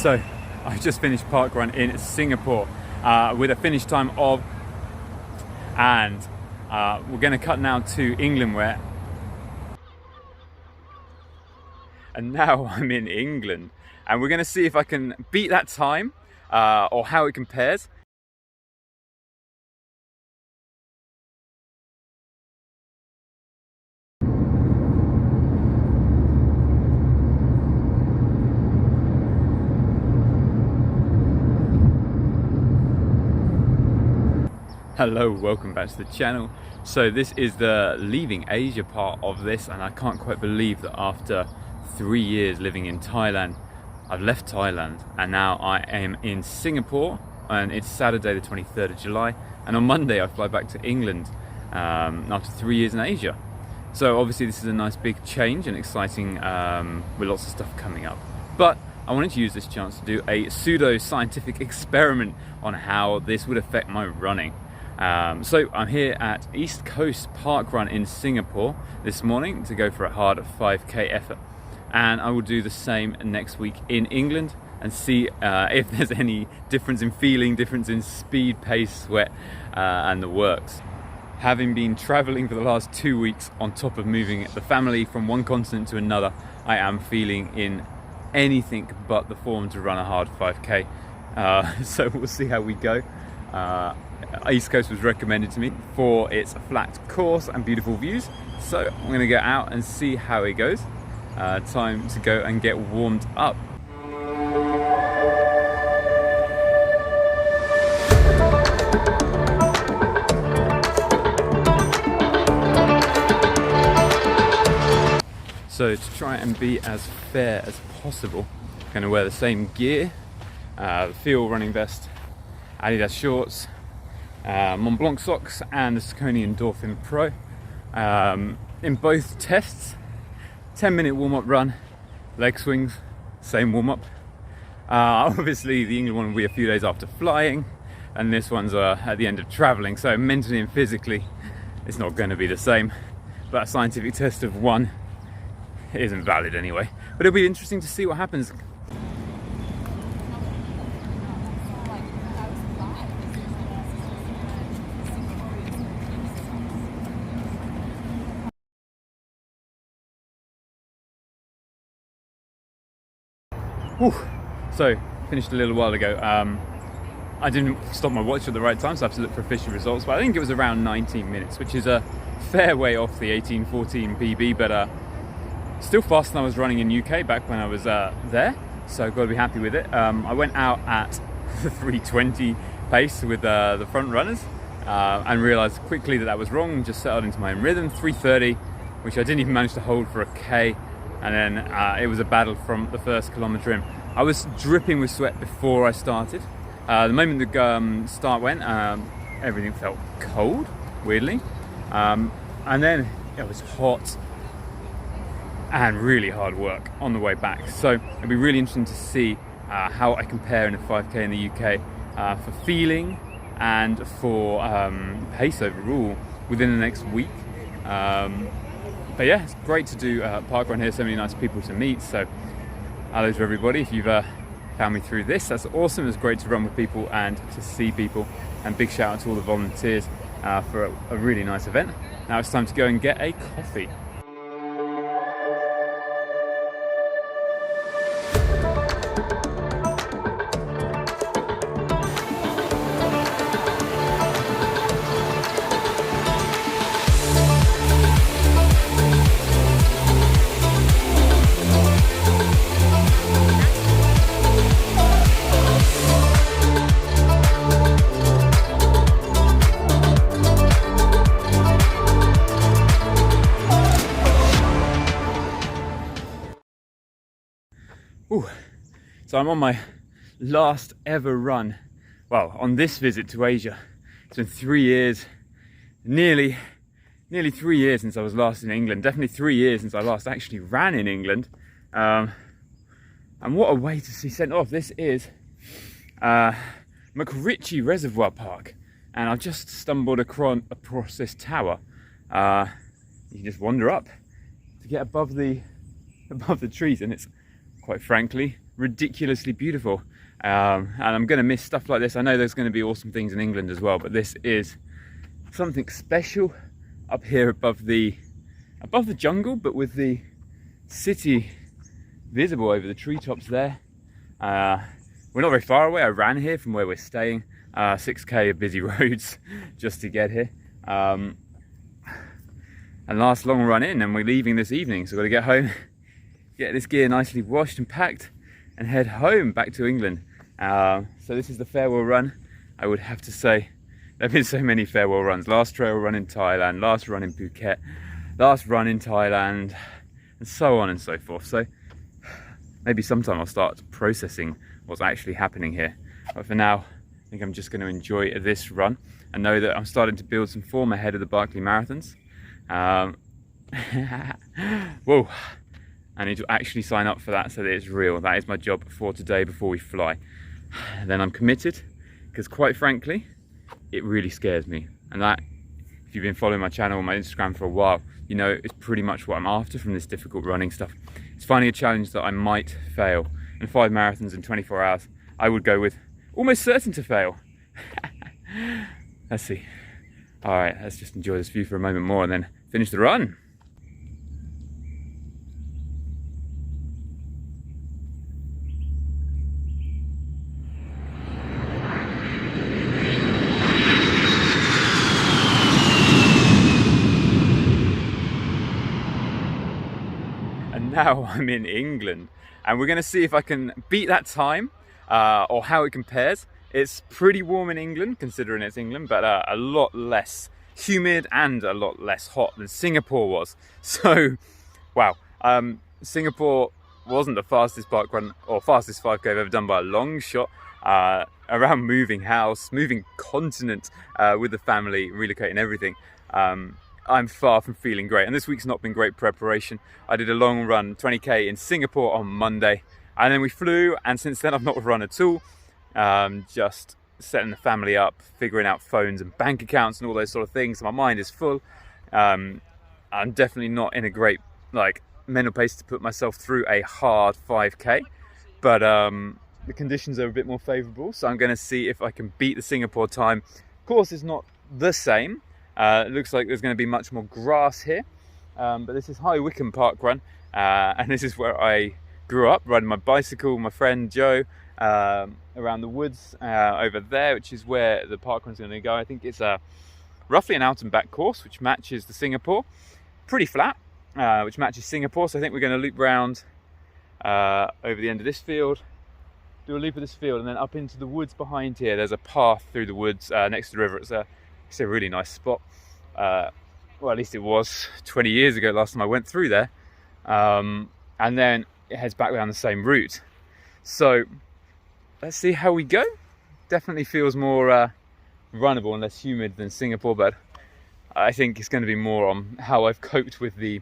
So I just finished Parkrun in Singapore with a finish time of, and we're going to cut now to England and now I'm in England, and we're going to see if I can beat that time or how it compares. Hello, welcome back to the channel. So this is the leaving Asia part of this, and I can't quite believe that after 3 years living in Thailand, I've left Thailand and now I am in Singapore, and it's Saturday the 23rd of July, and on Monday I fly back to England after 3 years in Asia. So obviously this is a nice big change and exciting with lots of stuff coming up. But I wanted to use this chance to do a pseudo-scientific experiment on how this would affect my running. So I'm here at East Coast Parkrun in Singapore this morning to go for a hard 5k effort, and I will do the same next week in England and see if there's any difference in feeling, difference in speed, pace, sweat and the works. Having been traveling for the last 2 weeks on top of moving the family from one continent to another, I am feeling in anything but the form to run a hard 5k. So we'll see how we go. East Coast was recommended to me for its flat course and beautiful views, so I'm going to get out and see how it goes. Time to go and get warmed up. So to try and be as fair as possible, I'm going to wear the same gear, the Feel running vest, Adidas shorts, Mont Blonc socks, and the Saucony Endorphin Pro. In both tests, 10-minute warm-up run, leg swings, same warm-up. Obviously the England one will be a few days after flying, and this one's at the end of traveling, so mentally and physically it's not going to be the same. But a scientific test of one isn't valid anyway. But it'll be interesting to see what happens. Whew. So, finished a little while ago. I didn't stop my watch at the right time, so I have to look for official results, but I think it was around 19 minutes, which is a fair way off the 18:14 PB, but still faster than I was running in UK back when I was there, so I've got to be happy with it. I went out at the 3:20 pace with the front runners and realised quickly that was wrong, and just settled into my own rhythm, 3:30, which I didn't even manage to hold for a K. And then it was a battle from the first kilometre in. I was dripping with sweat before I started. The moment the start went, everything felt cold, weirdly. And then it was hot and really hard work on the way back. So it'll be really interesting to see how I compare in a 5k in the UK for feeling and for pace overall within the next week. But yeah, it's great to do Parkrun here, so many nice people to meet. So hello to everybody. If you've found me through this, that's awesome. It's great to run with people and to see people, and big shout out to all the volunteers for a really nice event. Now it's time to go and get a coffee. Ooh. So I'm on my last ever run, well, on this visit to Asia. It's been 3 years, nearly 3 years since I was last in England. Definitely 3 years since I last actually ran in England. And what a way to see sent off. This is McRitchie Reservoir Park, and I've just stumbled across this tower. You can just wander up to get above the trees, and it's quite frankly ridiculously beautiful. And I'm going to miss stuff like this. I know there's going to be awesome things in England as well, but this is something special up here above the jungle, but with the city visible over the treetops there. We're not very far away. I ran here from where we're staying, 6k of busy roads just to get here. And last long run in, and we're leaving this evening, so we've got to get home, get this gear nicely washed and packed, and head home back to England. So this is the farewell run. I would have to say there have been so many farewell runs. Last trail run in Thailand, last run in Phuket, last run in Thailand, and so on and so forth. So maybe sometime I'll start processing what's actually happening here. But for now, I think I'm just going to enjoy this run and know that I'm starting to build some form ahead of the Barkley Marathons. Whoa, I need to actually sign up for that so that it's real. That is my job for today before we fly. Then I'm committed, because quite frankly, it really scares me. And that, if you've been following my channel or my Instagram for a while, you know it's pretty much what I'm after from this difficult running stuff. It's finding a challenge that I might fail. And 5 marathons in 24 hours, I would go with almost certain to fail. Let's see. All right, let's just enjoy this view for a moment more and then finish the run. And now I'm in England, and we're going to see if I can beat that time or how it compares. It's pretty warm in England, considering it's England, but a lot less humid and a lot less hot than Singapore was. So, wow. Singapore wasn't the fastest park run or fastest 5k I've ever done by a long shot. Around moving house, moving continent with the family, relocating everything. I'm far from feeling great, and this week's not been great preparation. I did a long run, 20k in Singapore on Monday, and then we flew, and since then I've not run at all. Just setting the family up, figuring out phones and bank accounts and all those sort of things. So my mind is full. I'm definitely not in a great mental pace to put myself through a hard 5k, but the conditions are a bit more favourable, so I'm going to see if I can beat the Singapore time. Of course, it's not the same. It looks like there's going to be much more grass here, but this is High Wycombe Parkrun, and this is where I grew up, riding my bicycle with my friend Joe around the woods over there, which is where the parkrun's going to go. I think it's roughly an out and back course, which matches the Singapore. Pretty flat, which matches Singapore, so I think we're going to loop round over the end of this field, do a loop of this field, and then up into the woods behind here. There's a path through the woods next to the river. It's a really nice spot. Well, at least it was 20 years ago last time I went through there. And then it heads back down the same route. So let's see how we go. Definitely feels more runnable and less humid than Singapore, but I think it's going to be more on how I've coped with the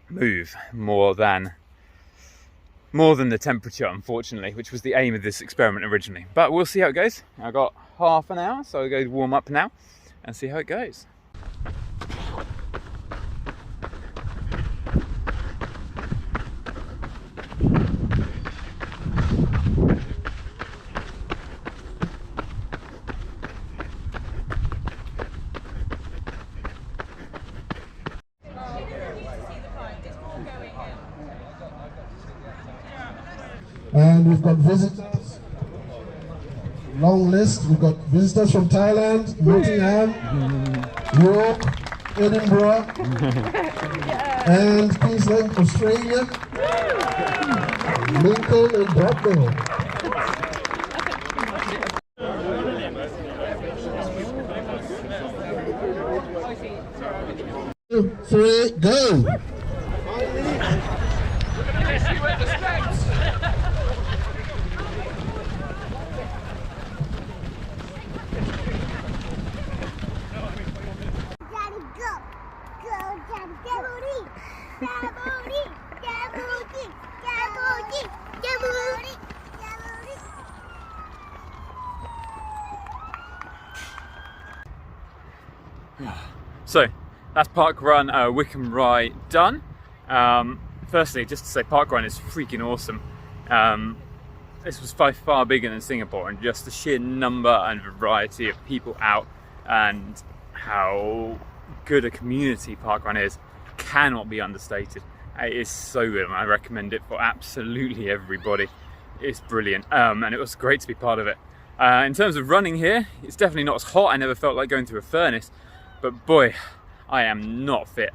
move more than the temperature, unfortunately, which was the aim of this experiment originally. But we'll see how it goes. I've got half an hour, so I'll go warm up now and see how it goes. And we've got visitors, long list. We've got visitors from Thailand, Nottingham, York, Edinburgh, and Queensland, Australia, Lincoln and Broadway. 2, 3, go! So that's Parkrun Wycombe Rye done. firstly, just to say Parkrun is freaking awesome. This was by far bigger than Singapore, and just the sheer number and variety of people out and how good a community Parkrun is cannot be understated. It is so good, and I recommend it for absolutely everybody. It's brilliant, and it was great to be part of it. In terms of running here, it's definitely not as hot. I never felt like going through a furnace, but boy, I am not fit.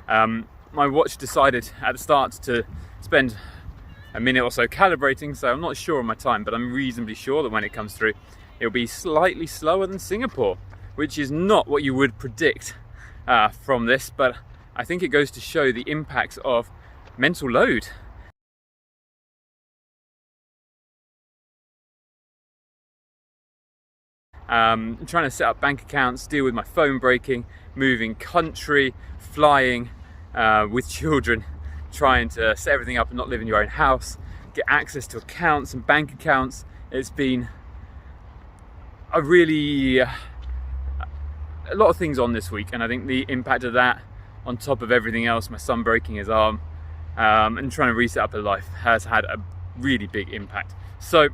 My watch decided at the start to spend a minute or so calibrating, so I'm not sure on my time, but I'm reasonably sure that when it comes through, it'll be slightly slower than Singapore, which is not what you would predict from this, but I think it goes to show the impacts of mental load. Trying to set up bank accounts, deal with my phone breaking, moving country, flying with children, trying to set everything up and not live in your own house, get access to accounts and bank accounts. It's been a lot of things on this week, and I think the impact of that, on top of everything else, my son breaking his arm, and trying to reset up a life, has had a really big impact. So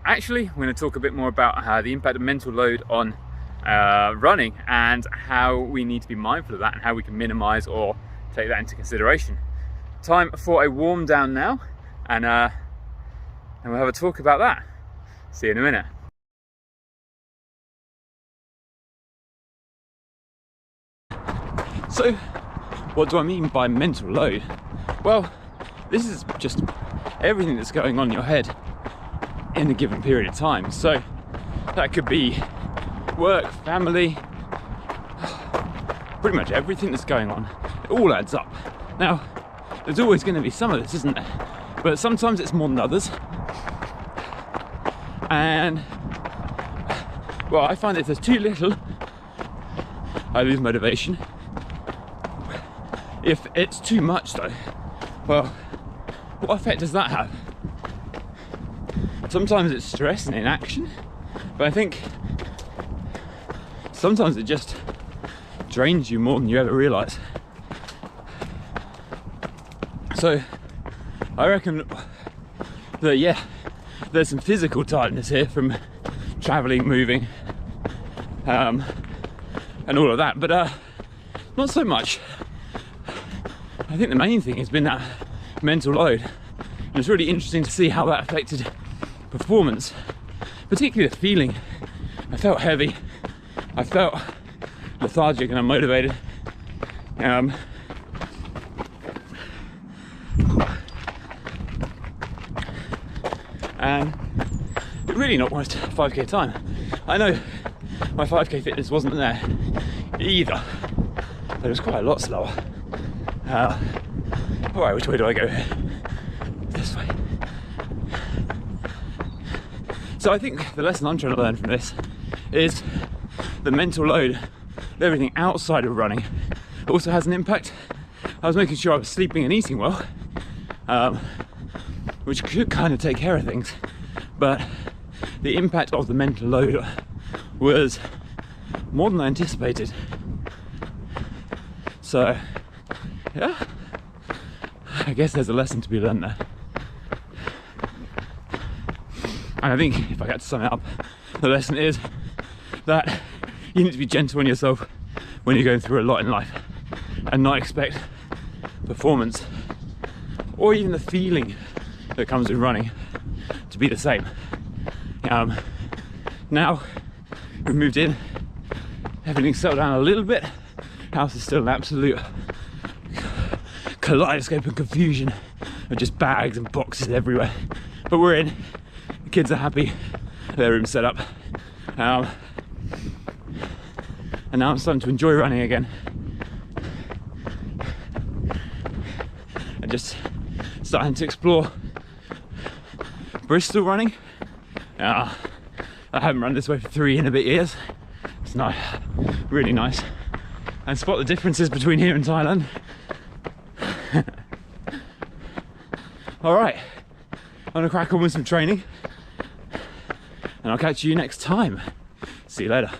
actually, I'm going to talk a bit more about the impact of mental load on running, and how we need to be mindful of that, and how we can minimize or take that into consideration. Time for a warm down now, and we'll have a talk about that. See you in a minute. So, what do I mean by mental load? Well, this is just everything that's going on in your head in a given period of time. So that could be work, family, pretty much everything that's going on. It all adds up. Now, there's always going to be some of this, isn't there? But sometimes it's more than others. And well, I find if there's too little, I lose motivation. If it's too much though, well, what effect does that have? Sometimes it's stress and inaction, but I think sometimes it just drains you more than you ever realise. So I reckon that, yeah, there's some physical tiredness here from travelling, moving, and all of that, but not so much. I think the main thing has been that mental load, and it's really interesting to see how that affected performance, particularly the feeling. I felt heavy, I felt lethargic and unmotivated. And it really not worth 5k time. I know my 5k fitness wasn't there either, but it was quite a lot slower. Alright, which way do I go here? This way. So I think the lesson I'm trying to learn from this is the mental load of everything outside of running also has an impact. I was making sure I was sleeping and eating well, which could kind of take care of things, but the impact of the mental load was more than I anticipated. So yeah, I guess there's a lesson to be learned there. And I think if I had to sum it up, the lesson is that you need to be gentle on yourself when you're going through a lot in life, and not expect performance or even the feeling that comes with running to be the same. Now we've moved in, everything's settled down a little bit. House is still an absolute kaleidoscope and confusion of just bags and boxes everywhere, but we're in. The kids are happy, their room's set up, and now I'm starting to enjoy running again, and just starting to explore Bristol running. I haven't run this way for 3 and a bit years. It's nice, really nice, and spot the differences between here and Thailand. Alright, I'm gonna crack on with some training, and I'll catch you next time. See you later.